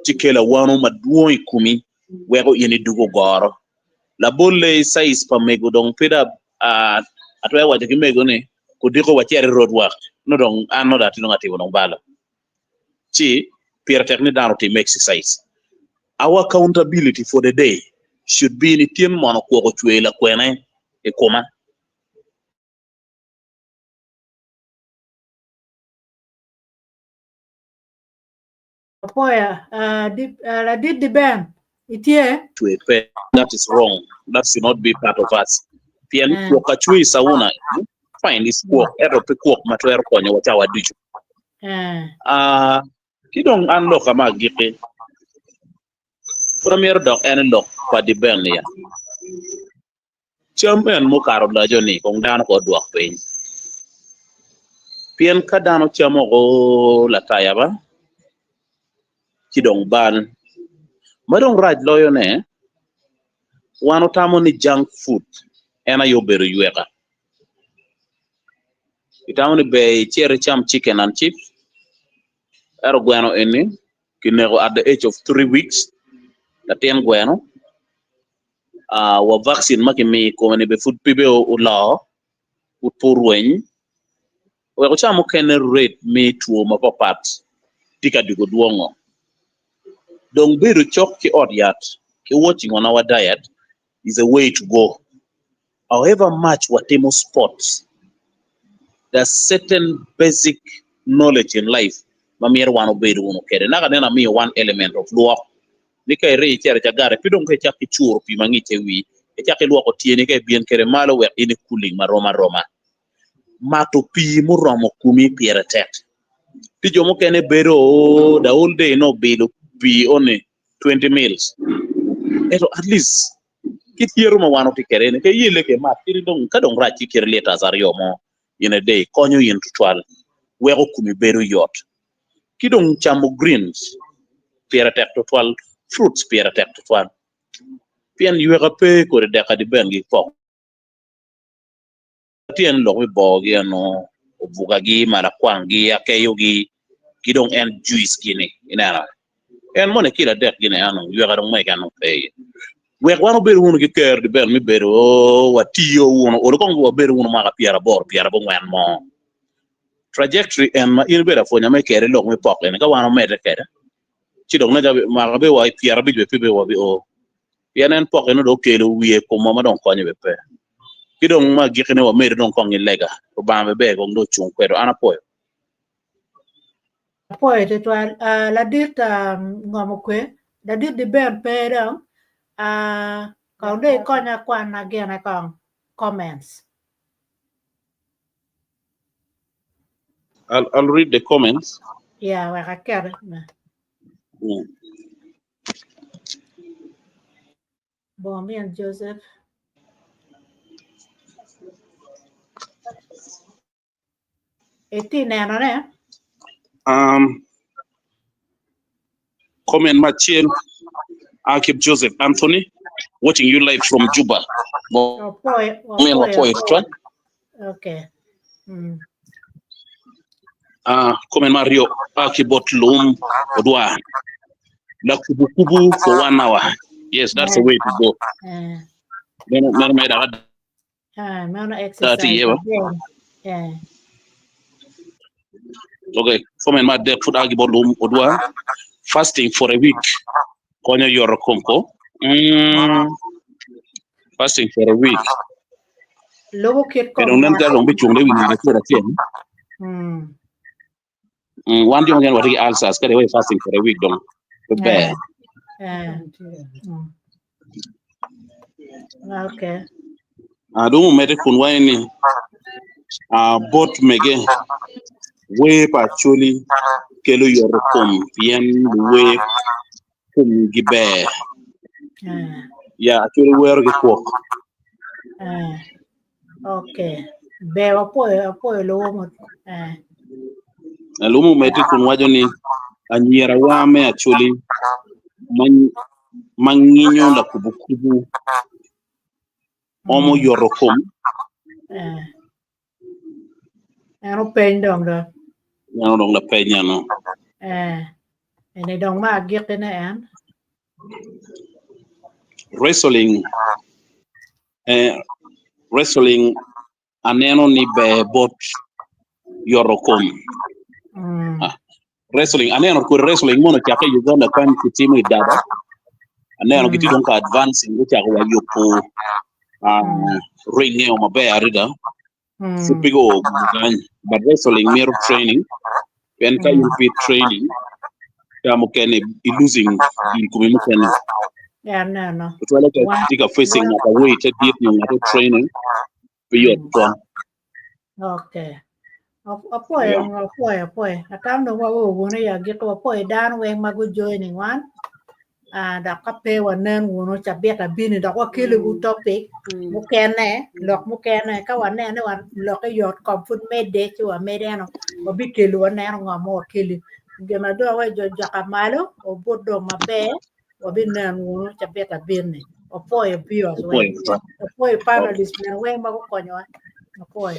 tikela wano maduo ikumi wego yeni dugo goro la bolle size pa mego dong peda atwa waje ki mego ne ko diko wachere road work no dong anno da tino ngati wono bala chi pierre technique down to exercise. Our accountability for the day should be in team mono ko chuela kwene e koma Poya, la did the band. To a pair. That is wrong. That should not be part of us. Pian wakachui sauna fine is work ero pe work matwero konyo wacha wadichu. Kidong unlock ama gipe. Premier dog and lock kwa di ben ya. Champion mo karo la joni kong dano ko duak pen. Pian kadano chamo go la tayaba. Kidong ban. Madong raj loyo ne. Wano tamo ni junk food. Ena yoberu yueka. Itamo ni be cherry cham chicken and chips. Ero guano eni. Kinego at the age of 3 weeks. Latien guano. Wa vaccine maki mi komene be food pibe o lao. Utpurwen. Weko chamo kene rate me tuo mapapat. Tika dugo duongo. Dong beru chok ki odyat. Ki watching on our diet is a way to go. However much watemo sports, there's certain basic knowledge in life. Mamir wano beru uno kere. Naga nena mi one element of luo. Nika ere chere chagare. Pidong ke chaki chur pi mangiche wi. E chaki luo ko tiene ke bien kere malo wek ini cooling maroma. Mato pi muromo kumi piere tet. Tijo mo kene beru the whole day no beru pi only 20 mils. Eto at least kit hieru ma wano tikere ne ke yele ke mat kiri dong kadong rachi kiri leta zario mo in a day konyo yin tutual wego kumi beru yot kidong chamo greens piera tek tutual fruits piera tek tutual pian yuega pe kore deka di bengi pok tien lo mi bogi ano obuga gi mara kwangi akeyo gi kidong en juice gini inara en mone kila dek gini ano yuega dong mai kanu pe wek wano beru uno ki ker di ben mi beru watiyo uno olo kongo wa beru uno maka piara bo ngwen mo trajectory en ma in bera fonya me kere lok mi pok en ka wano mede kere chidong na jabe maka be wa piara bi be wa bi o yenen pok en do kelo wiye ko mama don konye be pe kidong ma gikene wa mere don kongi lega o bambe be go ndo chung kwero ana poyo tetwal la dit ngomokwe la dit di ben pero còn đây coi nhà quan là kia này còn comments. I'll read the comments. Yeah, I get it. Bombi and Joseph. Eti nè nó nè. comment Machel Akib Joseph Anthony, watching you live from Juba. Okay. Comment Mario Akibot Lum Odwa. Kubu for 1 hour. Yes, that's the way to go. Exercise. Yeah. Okay, comment my deck food Akibot Lum Odwa. Fasting for a week. Konya Yoro Konko. Fasting for a week. Logo kit Pero nan ka long bichung le wingi ko ra tien. One day again what he alsas ka way fasting for a week dong. Be. Okay. Do mete kun wayni bot mege we actually kelo Yoro kom yen we kum gibe. Yeah, actually where get work. Okay. Be apoyo logo mo. Lumu meti kun wajo ni anyira wame actually manginyo la kubukubu omo Yoro kom. Ano pen dong da. Ano dong la penya no. Ene dong ma agik na yan. Wrestling aneno ni be bot Yoro kom. Wrestling aneno ko wrestling mono chaka Uganda kan kitimu idada. Aneno giti don ka advancing go chaka wa yopo ring ne o mabe arida. Fupigo but wrestling mere training. When ka you fit training ya mukene losing in kumukene. Yeah, no. But wala ka tika facing na ka weight at deep na training for your done. Okay. Apoy. Atam dong wa wo na ya git ko apoy dan weng magu joining one. Da ka pe wanen wono chabet abini da ko kile u topic mukene lok mukene ka wane ne wan lok yot confut mede tu mede no obi kile wane no ngamo kile gema do wa jo jakamalo o bodo mabe obi nan wono chabet abini apoy bios we apoy panelist men weng magu konyo apoy